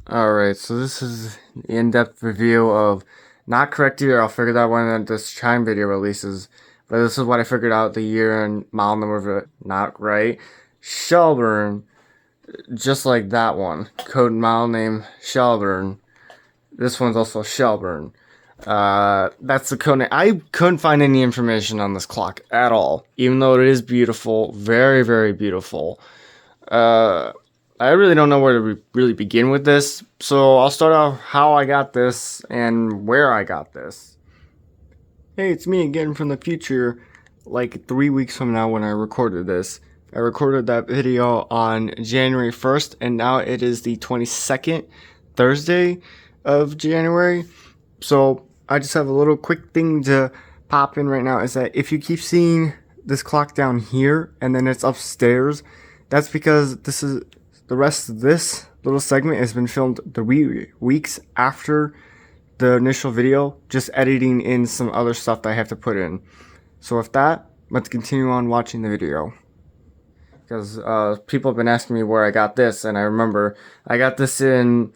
Alright, so this is the in-depth review of, not correct year, I'll figure that when this chime video releases, but this is what I figured out, the year and model number of it, not right. Shelburne, just like that one, code model name Shelburne. This one's also Shelburne. That's the code name. I couldn't find any information on this clock at all, even though it is beautiful, very, very beautiful. I really don't know where to really begin with this, so I'll start off how I got this and where I got this. Hey, it's me again from the future, like 3 weeks from now when I recorded this. I recorded that video on January 1st, and now it is the 22nd, Thursday of January. So I just have a little quick thing to pop in right now, is that if you keep seeing this clock down here and then it's upstairs, that's because this is the rest of this little segment has been filmed 3 weeks after the initial video, just editing in some other stuff that I have to put in. So with that, let's continue on watching the video. Because people have been asking me where I got this, and I remember I got this in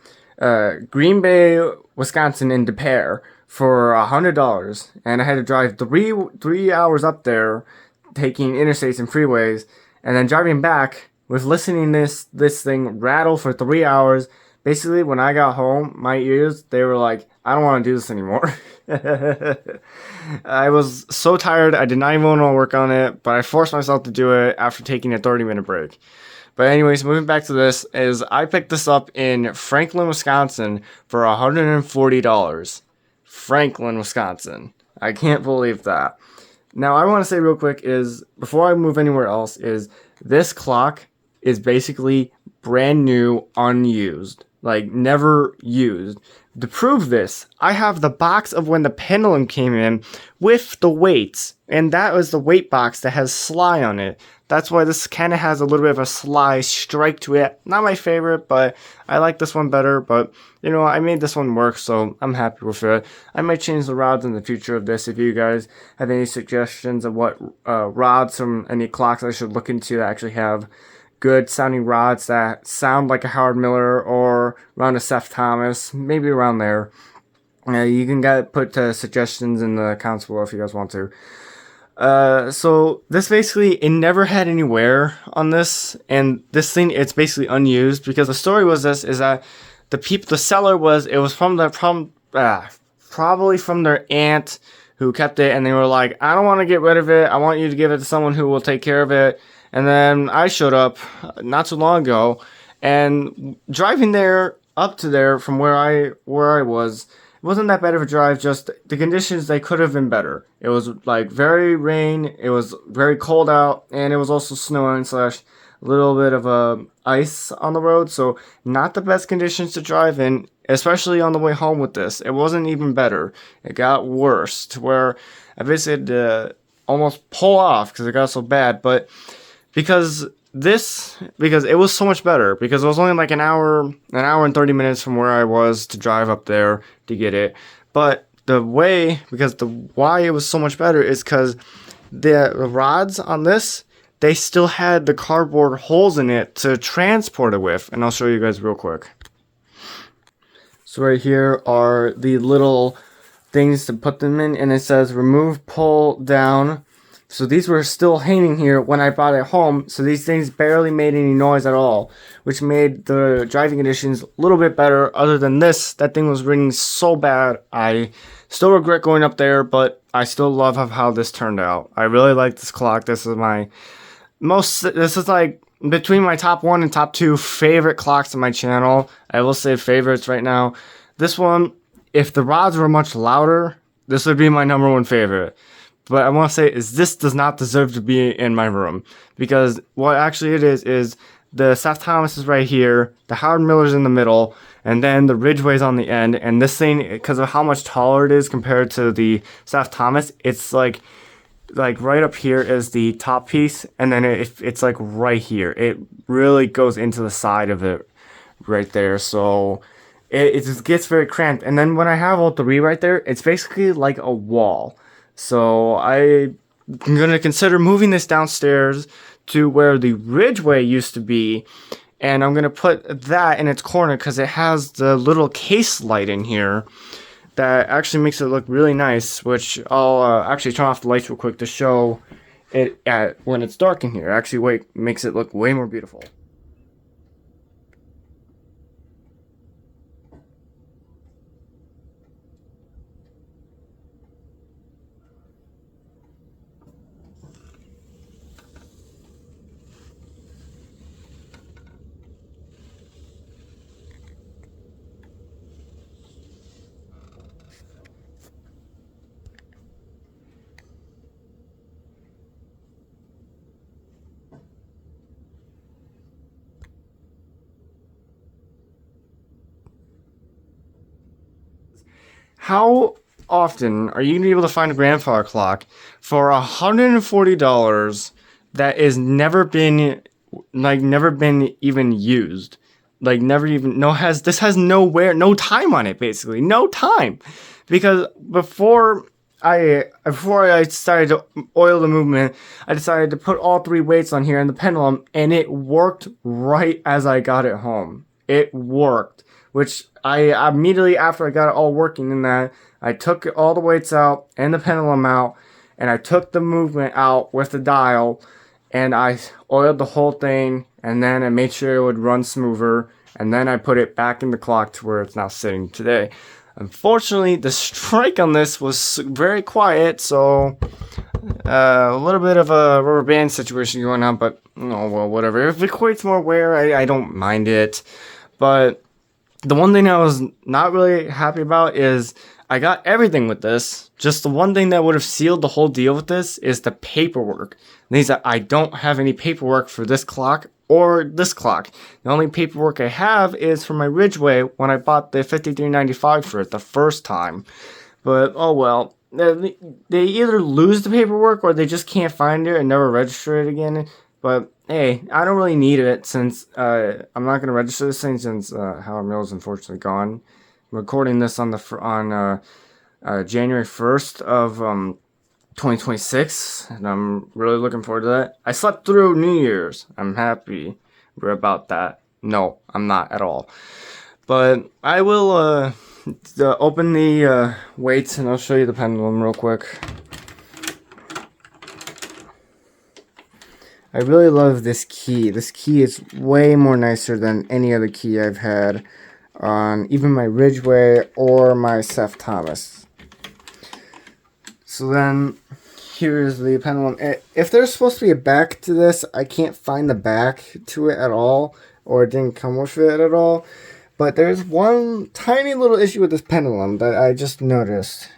Green Bay, Wisconsin in Des Peres for $100, and I had to drive three hours up there, taking interstates and freeways, and then driving back with listening this thing rattle for 3 hours. Basically, when I got home, my ears, they were like, I don't want to do this anymore. I was so tired, I did not even want to work on it, but I forced myself to do it after taking a 30-minute break. But anyways, moving back to this, is I picked this up in Franklin, Wisconsin for $140. Franklin, Wisconsin. I can't believe that. Now, I want to say real quick is, before I move anywhere else, is this clock is basically brand new, unused. Like, never used. To prove this, I have the box of when the pendulum came in with the weights. And that was the weight box that has Sly on it. That's why this kind of has a little bit of a Sly strike to it. Not my favorite, but I like this one better. But, you know, I made this one work, so I'm happy with it. I might change the rods in the future of this. If you guys have any suggestions of what rods from any clocks I should look into that actually have good sounding rods that sound like a Howard Miller or around a Seth Thomas, maybe around there. You can put suggestions in the comments below if you guys want to. So this basically, it never had any wear on this, and this thing, it's basically unused, because the story was this, is that the seller was, it was probably from their aunt who kept it, and they were like, I don't want to get rid of it, I want you to give it to someone who will take care of it. And then I showed up not too long ago, and driving up to there from where I was, it wasn't that bad of a drive, just the conditions, they could have been better. It was like very rain, it was very cold out, and it was also snowing / a little bit of ice on the road, so not the best conditions to drive in, especially on the way home with this. It wasn't even better. It got worse, to where I basically had to almost pull off because it got so bad, but because it was so much better, because it was only like an hour and 30 minutes from where I was to drive up there to get it. But why it was so much better is because the rods on this, they still had the cardboard holes in it to transport it with, and I'll show you guys real quick. So right here are the little things to put them in, and it says remove, pull down. So these were still hanging here when I brought it home, so these things barely made any noise at all, which made the driving conditions a little bit better. Other than this, that thing was ringing so bad. I still regret going up there, but I still love how this turned out. I really like this clock. This is like between my top 1 and top 2 favorite clocks on my channel. I will say favorites right now. This one, if the rods were much louder, this would be my #1 favorite. But I want to say is this does not deserve to be in my room, because what actually it is the Seth Thomas is right here, the Howard Miller's in the middle, and then the Ridgeway's on the end. And this thing, because of how much taller it is compared to the Seth Thomas, it's like right up here is the top piece, and then it's like right here. It really goes into the side of it right there, so it just gets very cramped. And then when I have all 3 right there, it's basically like a wall. So I'm going to consider moving this downstairs to where the Ridgeway used to be. And I'm going to put that in its corner because it has the little case light in here that actually makes it look really nice, which I'll actually turn off the lights real quick to show it when it's dark in here. Actually, makes it look way more beautiful. How often are you gonna be able to find a grandfather clock for $140 that is never been even used? Like never even this has no time on it, basically. No time. Because before I started to oil the movement, I decided to put all 3 weights on here and the pendulum, and it worked right as I got it home. It worked, which I immediately after I got it all working in that, I took all the weights out and the pendulum out, and I took the movement out with the dial, and I oiled the whole thing, and then I made sure it would run smoother, and then I put it back in the clock to where it's now sitting today. Unfortunately, the strike on this was very quiet, so a little bit of a rubber band situation going on, but oh well, whatever. If it creates more wear, I don't mind it. But the one thing I was not really happy about is I got everything with this. Just the one thing that would have sealed the whole deal with this is the paperwork. It means that I don't have any paperwork for this clock or this clock. The only paperwork I have is for my Ridgeway when I bought the $53.95 for it the first time. But oh well. They either lose the paperwork or they just can't find it and never register it again. But hey, I don't really need it since I'm not going to register this thing since Howard Mill is unfortunately gone. I'm recording this on January 1st of 2026, and I'm really looking forward to that. I slept through New Year's. I'm happy about that. No, I'm not at all. But I will open the weights and I'll show you the pendulum real quick. I really love this key. This key is way more nicer than any other key I've had on even my Ridgeway or my Seth Thomas. So then, here's the pendulum. If there's supposed to be a back to this, I can't find the back to it at all, or it didn't come with it at all. But there's one tiny little issue with this pendulum that I just noticed.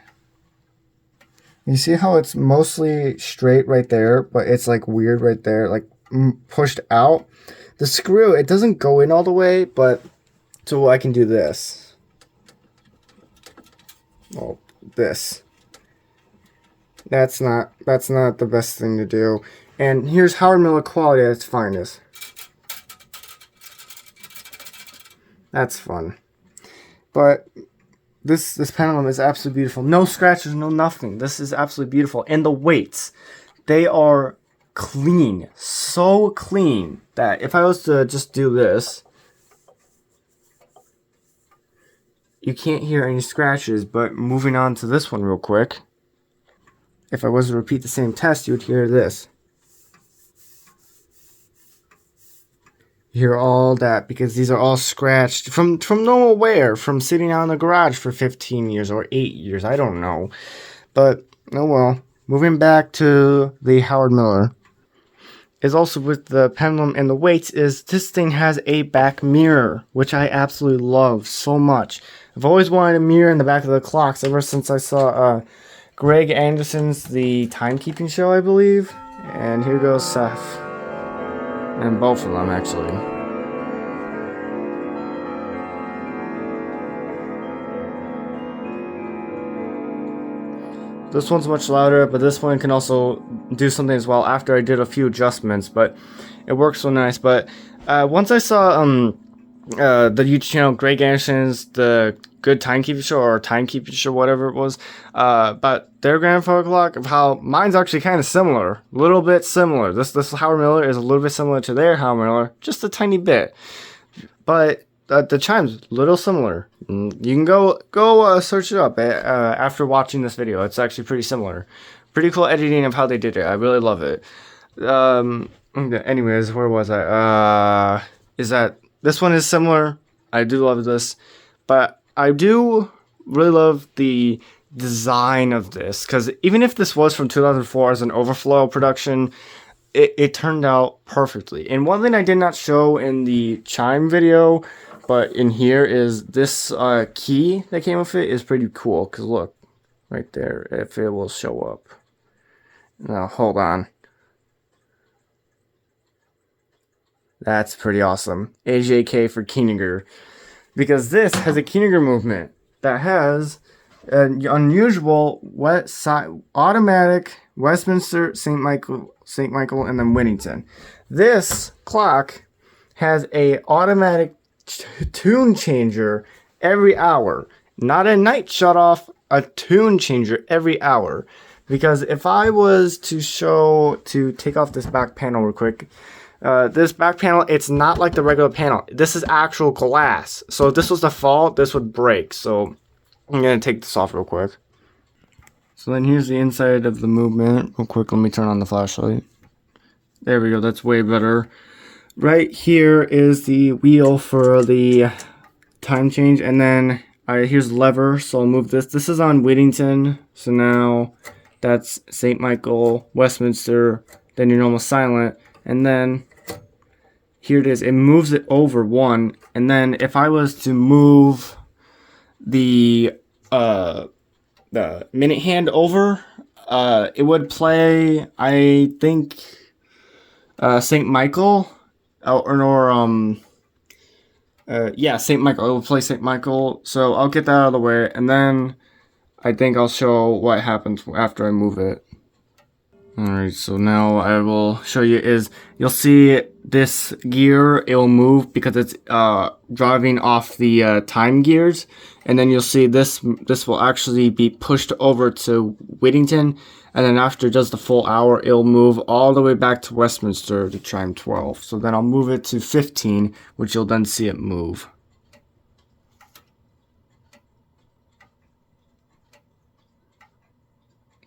You see how it's mostly straight right there, but it's like weird right there, like pushed out? The screw, it doesn't go in all the way, but so I can do this. Well, this. That's not the best thing to do. And here's Howard Miller quality at its finest. That's fun. But this pendulum is absolutely beautiful. No scratches, no nothing. This is absolutely beautiful. And the weights, they are clean. So clean that if I was to just do this, you can't hear any scratches. But moving on to this one real quick, if I was to repeat the same test, you would hear this. You hear all that because these are all scratched from normal wear, from sitting out in the garage for 15 years or 8 years. I don't know. But, oh well. Moving back to the Howard Miller. Is also with the pendulum and the weights is this thing has a back mirror, which I absolutely love so much. I've always wanted a mirror in the back of the clocks ever since I saw Greg Anderson's The Timekeeping Show, I believe. And here goes Seth. And both of them, actually. This one's much louder, but this one can also do something as well after I did a few adjustments, but it works so nice. But once I saw the YouTube channel Greg Anderson's The Good Timekeeping Show, or Timekeeping Show, whatever it was, but their grandfather clock, of how mine's actually kind of similar, a little bit similar. This Howard Miller is a little bit similar to their Howard Miller, just a tiny bit, but the chime's a little similar. You can go search it up after watching this video. It's actually pretty similar. Pretty cool editing of how they did it. I really love it. Anyways, where was I? Is that this one is similar. I do love this, but I do really love the design of this, because even if this was from 2004 as an overflow production, it turned out perfectly. And one thing I did not show in the chime video, but in here, is this key that came with it is pretty cool, because look, right there, if it will show up. Now, hold on. That's pretty awesome. AJK for Keeneger. Because this has a Keeneger movement that has an unusual automatic Westminster, St. Michael, and then Whittington. This clock has a automatic tune changer every hour. Not a night shut off, a tune changer every hour. Because if I was to take off this back panel real quick, this back panel, it's not like the regular panel. This is actual glass. So if this was to fall, this would break. So I'm going to take this off real quick. So then here's the inside of the movement. Real quick, let me turn on the flashlight. There we go, that's way better. Right here is the wheel for the time change. And then here's the lever, so I'll move this. This is on Whittington. So now that's St. Michael, Westminster, then your normal silent. And then here it is. It moves it over one. And then if I was to move the minute hand over, it would play, I think, St. Michael, yeah, St. Michael. It will play St. Michael. So I'll get that out of the way, and then I think I'll show what happens after I move it. Alright, so now I will show you you'll see this gear, it will move because it's driving off the time gears, and then you'll see this will actually be pushed over to Whittington, and then after it does the full hour, it'll move all the way back to Westminster to chime 12. So then I'll move it to 15, which you'll then see it move.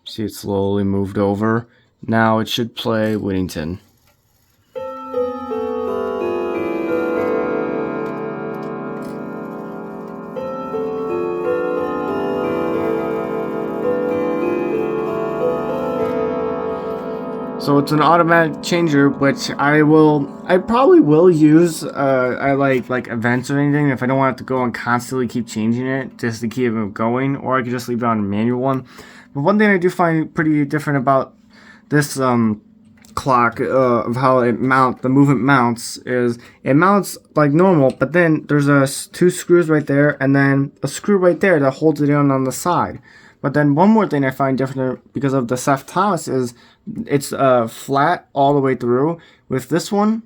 See, it slowly moved over. Now it should play Whittington. So it's an automatic changer, which I probably will use. I like events or anything. If I don't want to go and constantly keep changing it just to keep it going, or I could just leave it on a manual one. But one thing I do find pretty different about this clock of how the movement mounts, is it mounts like normal, but then there's two screws right there, and then a screw right there that holds it in on the side. But then one more thing I find different because of the Seth Thomas is it's flat all the way through. With this one,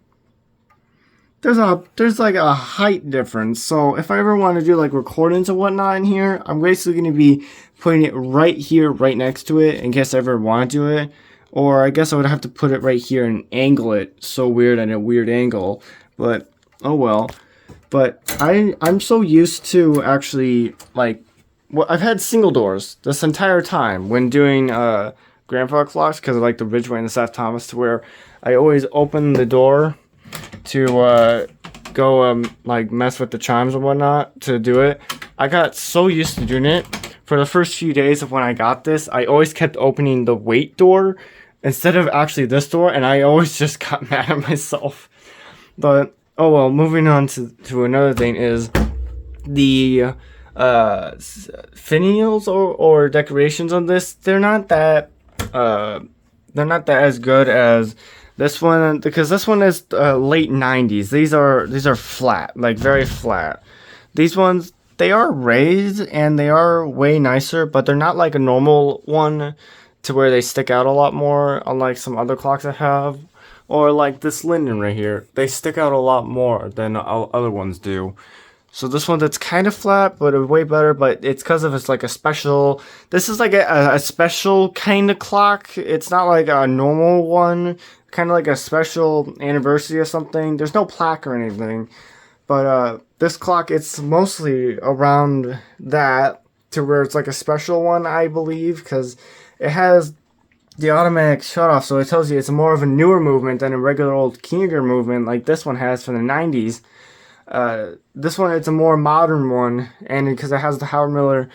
there's like a height difference. So if I ever want to do like recordings and whatnot in here, I'm basically going to be putting it right here, right next to it, in case I ever want to do it. Or I guess I would have to put it right here and angle it so weird at a weird angle. But oh well. But I'm so used to actually like, well, I've had single doors this entire time when doing grandpa clocks, because I like the Ridgeway and the Seth Thomas, to where I always open the door to go like mess with the chimes and whatnot to do it. I got so used to doing it. For the first few days of when I got this, I always kept opening the wait door instead of actually this door, and I always just got mad at myself. But oh well, moving on to another thing is the finials or decorations on this. They're not that as good as this one, because this one is late 90s. These are flat, like very flat. These ones, they are raised and they are way nicer, but they're not like a normal one to where they stick out a lot more, unlike some other clocks I have. or like this Linden right here, they stick out a lot more than other ones do. So this one that's kind of flat, but way better. But it's because of it's like a special. This is like a special kind of clock. It's not like a normal one. Kind of like a special anniversary or something. There's no plaque or anything. But this clock, it's mostly around that to where it's like a special one, I believe, because it has the automatic shut off. So it tells you it's more of a newer movement than a regular old Kinger movement like this one has from the 90s. This one, it's a more modern one, and because it has the Howard Miller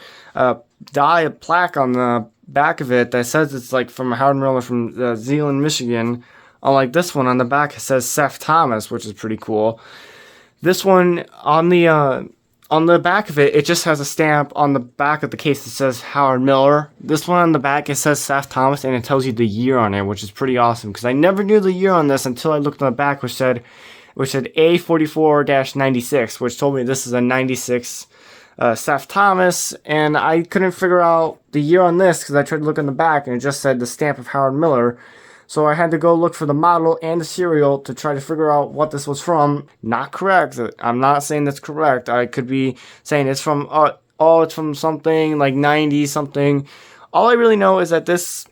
die plaque on the back of it that says it's like from Howard Miller from Zeeland, Michigan. Unlike this one, on the back it says Seth Thomas, which is pretty cool. This one on the back of it, it just has a stamp on the back of the case that says Howard Miller. This one on the back, it says Seth Thomas, and it tells you the year on it, which is pretty awesome because I never knew the year on this until I looked on the back, which said A44-96, which told me this is a 96 Seth Thomas, and I couldn't figure out the year on this because I tried to look on the back and it just said the stamp of Howard Miller. So I had to go look for the model and the serial to try to figure out what this was from. Not correct. I'm not saying that's correct. I could be saying it's from, it's from something like 90 something. All I really know is that this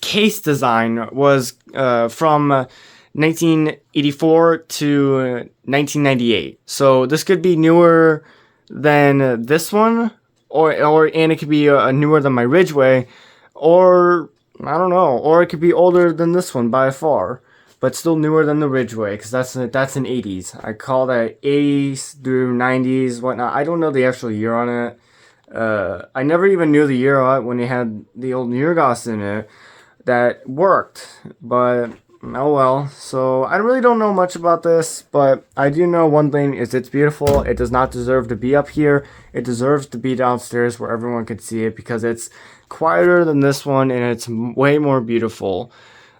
case design was from 1984 to 1998. So this could be newer than this one, and it could be newer than my Ridgeway, or I don't know, or it could be older than this one by far, but still newer than the Ridgeway, because that's an 80s. I call that 80s through 90s, whatnot. I don't know the actual year on it. I never even knew the year on it when it had the old Nurgos in it that worked, but oh well. So I really don't know much about this, but I do know one thing is it's beautiful. It does not deserve to be up here. It deserves to be downstairs where everyone can see it because it's quieter than this one and it's way more beautiful.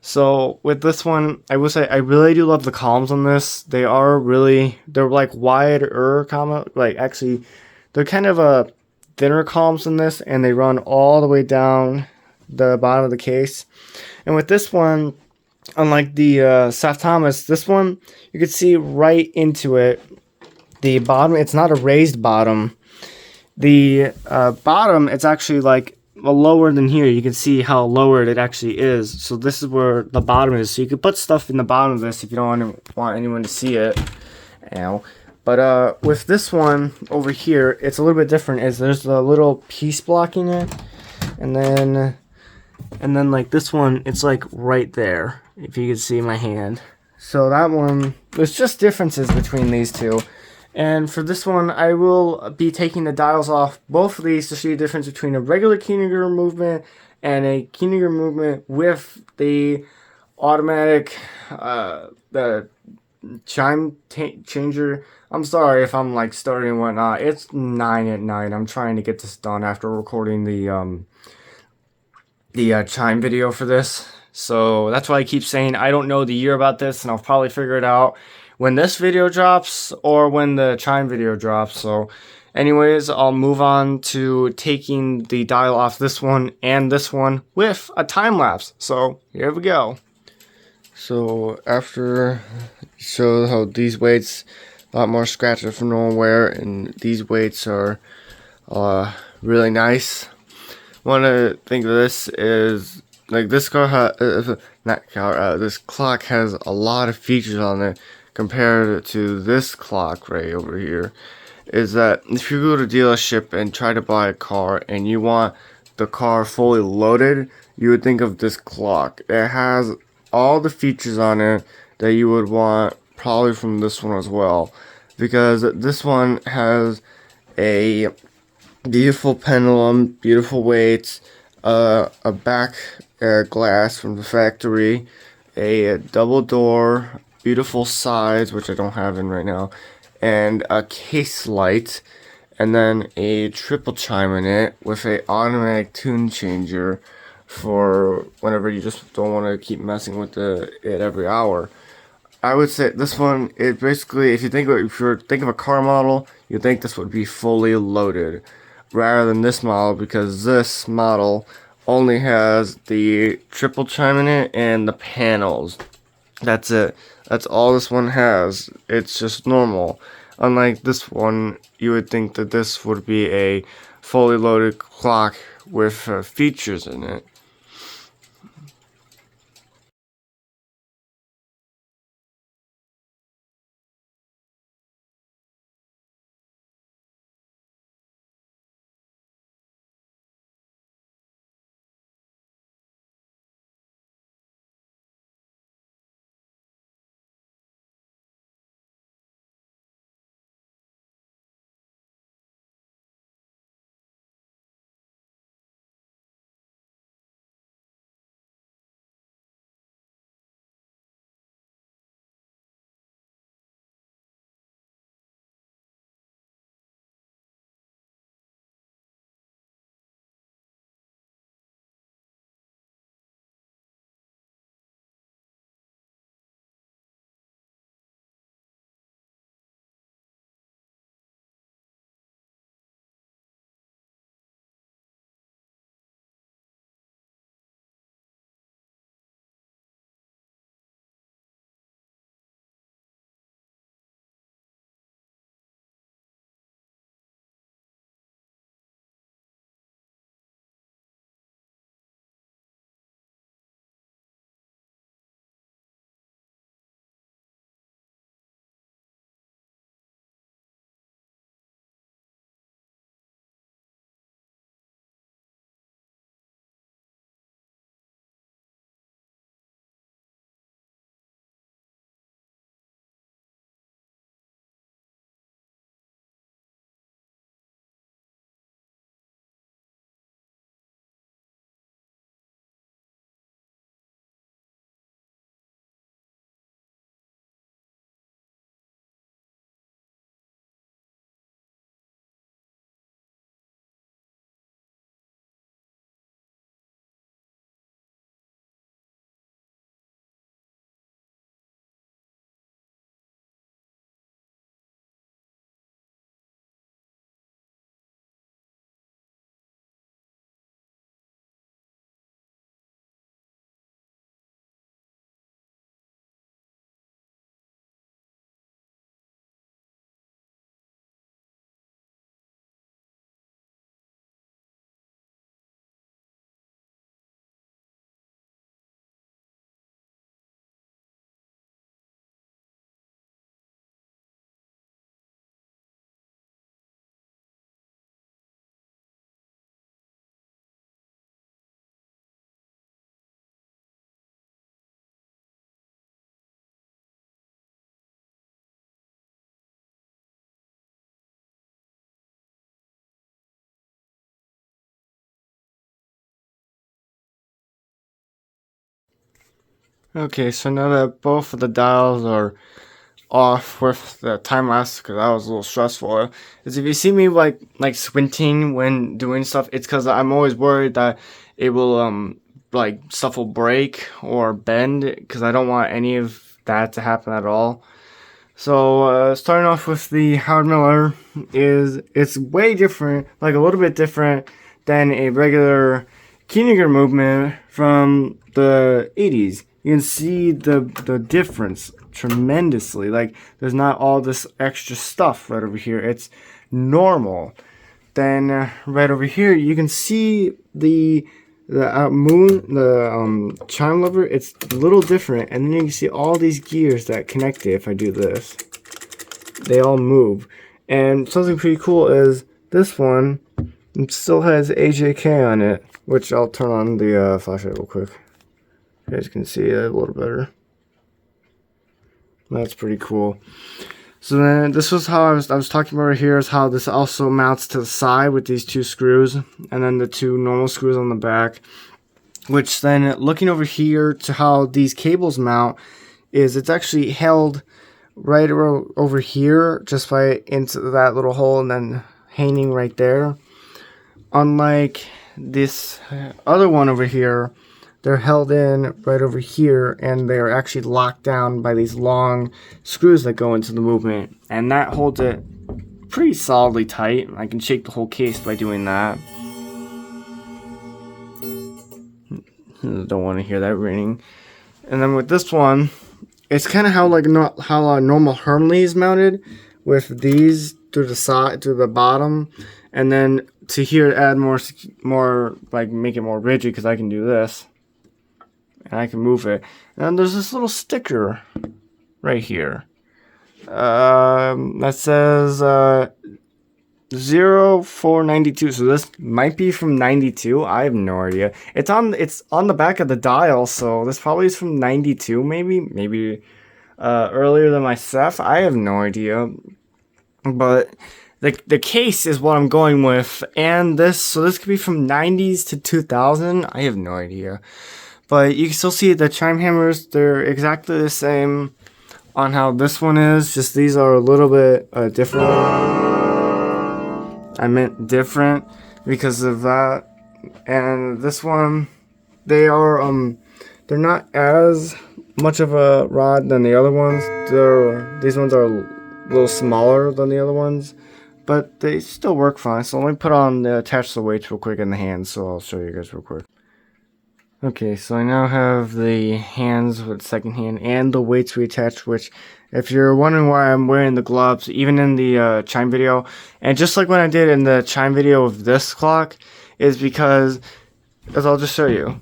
So with this one, I will say I really do love the columns on this. They're like wider column, like actually they're kind of a thinner columns in this, and they run all the way down the bottom of the case. And with this one, unlike the Seth Thomas, this one you can see right into it. The bottom, it's not a raised bottom. The bottom, it's actually like lower than here. You can see how lowered it actually is. So this is where the bottom is. So you can put stuff in the bottom of this if you don't want anyone to see it. But with this one over here, it's a little bit different. There's a little piece blocking it, and then like this one, it's like right there. If you can see my hand. So that one, there's just differences between these two. And for this one, I will be taking the dials off both of these to see the difference between a regular Kininger movement and a Kininger movement with the automatic, the chime changer. I'm sorry if I'm like starting and whatnot. It's 9 at night. I'm trying to get this done after recording the chime video for this. So that's why I keep saying I don't know the year about this, and I'll probably figure it out when this video drops or when the chime video drops. So anyways, I'll move on to taking the dial off this one and this one with a time lapse. So here we go. So after show how these weights a lot more scratches from normal wear, and these weights are really nice. One thing of this is like this this clock has a lot of features on it compared to this clock right over here. Is that if you go to a dealership and try to buy a car and you want the car fully loaded, you would think of this clock. It has all the features on it that you would want probably from this one as well, because this one has a beautiful pendulum, beautiful weights, a back glass from the factory, a double door, beautiful sides, which I don't have in right now, and a case light, and then a triple chime in it with a automatic tune changer for whenever you just don't want to keep messing with it every hour. I would say this one, it basically, if you're thinking of a car model, you think this would be fully loaded, rather than this model, because this model only has the triple chime in it and the panels. That's it. That's all this one has. It's just normal. Unlike this one, you would think that this would be a fully loaded clock with features in it. Okay, so now that both of the dials are off with the time lapse, because that was a little stressful, is if you see me like squinting when doing stuff, it's because I'm always worried that it will like stuff will break or bend, because I don't want any of that to happen at all. So starting off with the Howard Miller, it's way different, like a little bit different than a regular Kieniger movement from the 80s. You can see the difference tremendously. Like there's not all this extra stuff right over here. It's normal. Then right over here you can see the chime lever. It's a little different, and then you can see all these gears that connect it. If I do this, they all move. And something pretty cool is this one, it still has AJK on it, which I'll turn on the flashlight real quick. You guys can see it a little better. That's pretty cool. So then this was how I was talking about right here, is how this also mounts to the side with these two screws, and then the two normal screws on the back. Which then, looking over here to how these cables mount, is it's actually held right over here just by into that little hole and then hanging right there. Unlike this other one over here, they're held in right over here, and they're actually locked down by these long screws that go into the movement, and that holds it pretty solidly tight. I can shake the whole case by doing that. Don't want to hear that ringing. And then with this one, It's kind of how how a normal Hermley is mounted, with these to the side, to the bottom, and then to here add more like make it more rigid, because I can do this, and I can move it. And there's this little sticker right here that says 0492. So this might be from 92. I have no idea. It's on the back of the dial, so this probably is from 92, maybe earlier than my Ceph. I have no idea. But the case is what I'm going with, and this could be from 90s to 2000. I have no idea. But you can still see the chime hammers, they're exactly the same on how this one is, just these are a little bit different. I meant different because of that. And this one, they're not as much of a rod than the other ones. These ones are a little smaller than the other ones, but they still work fine. So let me attach the weights real quick in the hands, so I'll show you guys real quick. Okay, so I now have the hands with second hand and the weights reattached, which, if you're wondering why I'm wearing the gloves, even in the chime video, and just like when I did in the chime video of this clock, is because, as I'll just show you,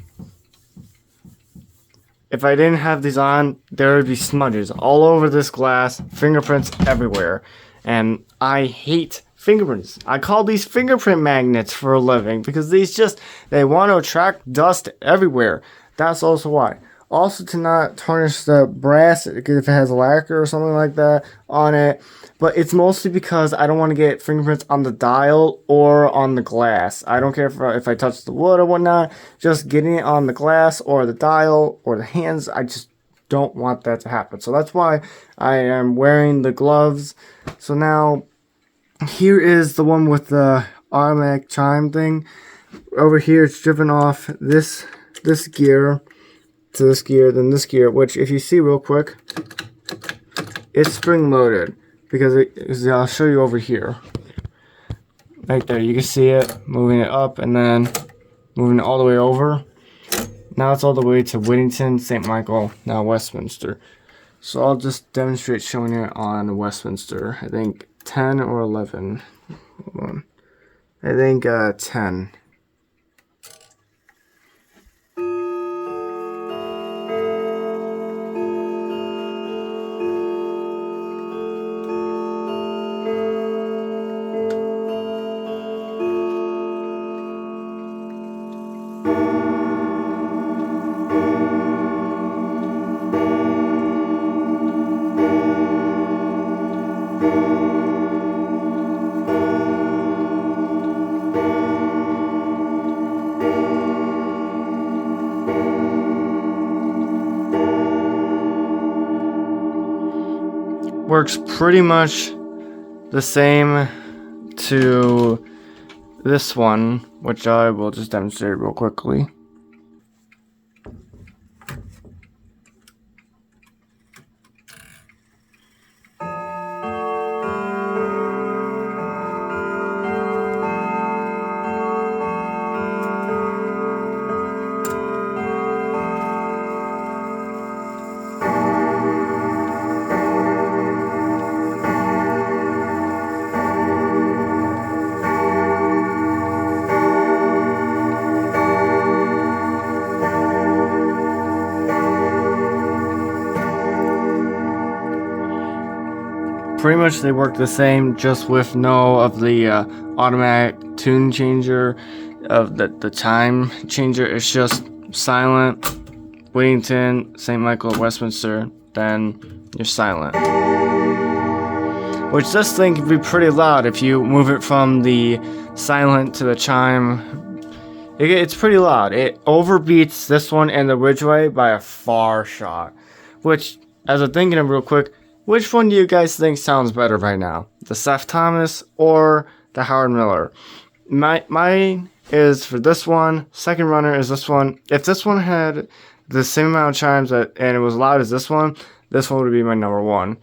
if I didn't have these on, there would be smudges all over this glass, fingerprints everywhere, and I hate fingerprints. I call these fingerprint magnets for a living because they want to attract dust everywhere. That's also why. Also, to not tarnish the brass if it has lacquer or something like that on it. But it's mostly because I don't want to get fingerprints on the dial or on the glass. I don't care if I touch the wood or whatnot. Just getting it on the glass or the dial or the hands, I just don't want that to happen. So that's why I am wearing the gloves. So now, here is the one with the automatic chime thing. Over here, it's driven off this gear to this gear, then this gear, which, if you see real quick, it's spring loaded, because I'll show you over here. Right there, you can see it, moving it up and then moving it all the way over. Now it's all the way to Whittington, St. Michael, now Westminster. So I'll just demonstrate showing it on Westminster. I think 10 or 11. Hold on. I think 10. Works pretty much the same to this one, which I will just demonstrate real quickly. Pretty much they work the same, just with no of the automatic tune changer of the time changer. It's just silent, Whittington, St. Michael, Westminster, then you're silent. Which this thing can be pretty loud if you move it from the silent to the chime. It's pretty loud. It overbeats this one and the Ridgeway by a far shot. Which, as I'm thinking of real quick, which one do you guys think sounds better right now? The Ceph Thomas or the Howard Miller? Mine is for this one. Second runner is this one. If this one had the same amount of chimes and it was loud as this one would be my number one.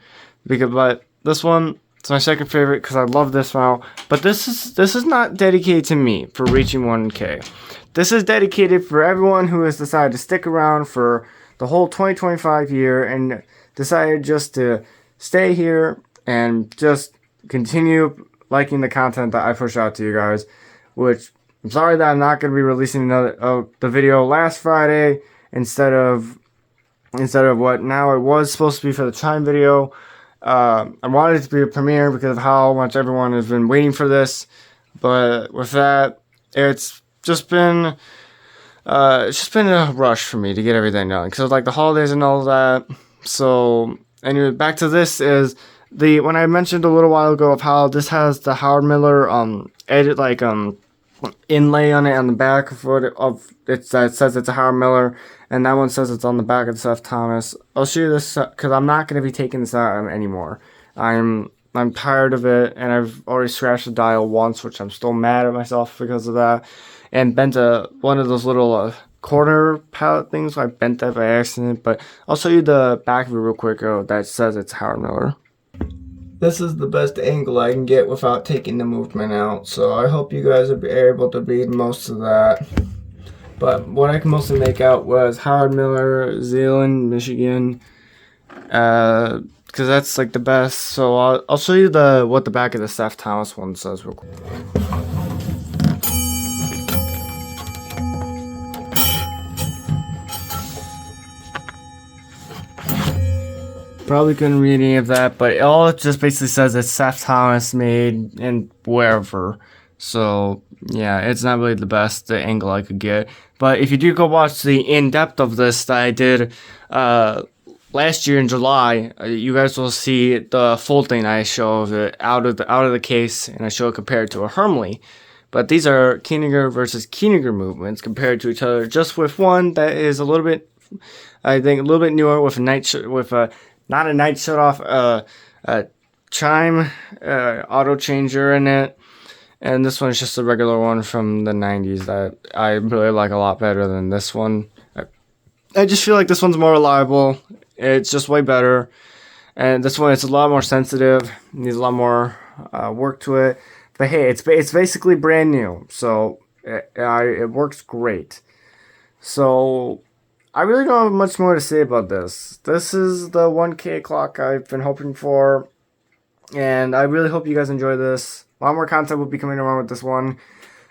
But this one, it's my second favorite because I love this file. But this is not dedicated to me for reaching 1K. This is dedicated for everyone who has decided to stick around for the whole 2025 year and decided just to stay here and just continue liking the content that I push out to you guys, which I'm sorry that I'm not going to be releasing the video last Friday instead of what now it was supposed to be for the chime video. I wanted it to be a premiere because of how much everyone has been waiting for this, but with that, it's just been a rush for me to get everything done because like the holidays and all that. So anyway, back to this is when I mentioned a little while ago of how this has the Howard Miller inlay on it on the back of it that says it's a Howard Miller, and that one says it's on the back of the Seth Thomas. I'll show you this because I'm not going to be taking this out anymore. I'm tired of it, and I've already scratched the dial once, which I'm still mad at myself because of that, and bent one of those little corner pallet things. So I bent that by accident, but I'll show you the back of it real quick. That says it's Howard Miller. This is the best angle I can get without taking the movement out, so I hope you guys are able to read most of that. But what I can mostly make out was Howard Miller, Zeeland, Michigan, because that's like the best. So I'll show you what the back of the Seth Thomas one says real quick. Probably couldn't read any of that, but it just basically says it's Seth Thomas made in wherever. So yeah, it's not really the angle I could get. But if you do go watch the in-depth of this that I did last year in July, you guys will see the full thing. I show it out of the case, and I show it compared to a Hermle. But these are Kieniger versus Kieniger movements compared to each other, just with one that is a little bit, I think, a little bit newer with not a night shut off, a chime auto changer in it. And this one's just a regular one from the 90s that I really like a lot better than this one. I just feel like this one's more reliable. It's just way better. And this one, it's a lot more sensitive. Needs a lot more work to it. But hey, it's basically brand new. So it works great. So I really don't have much more to say about this. This is the 1K clock I've been hoping for. And I really hope you guys enjoy this. A lot more content will be coming around with this one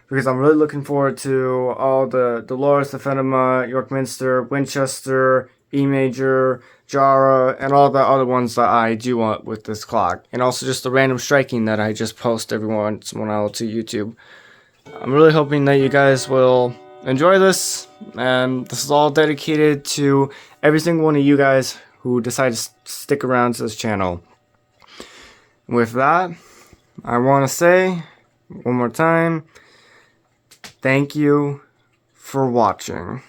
because I'm really looking forward to all the Dolores, the Fenema, York Minster, Winchester, E major, Jara, and all the other ones that I do want with this clock. And also just the random striking that I just post every once in a while to YouTube. I'm really hoping that you guys will enjoy this. And this is all dedicated to every single one of you guys who decide to stick around to this channel. With that, I want to say one more time, thank you for watching.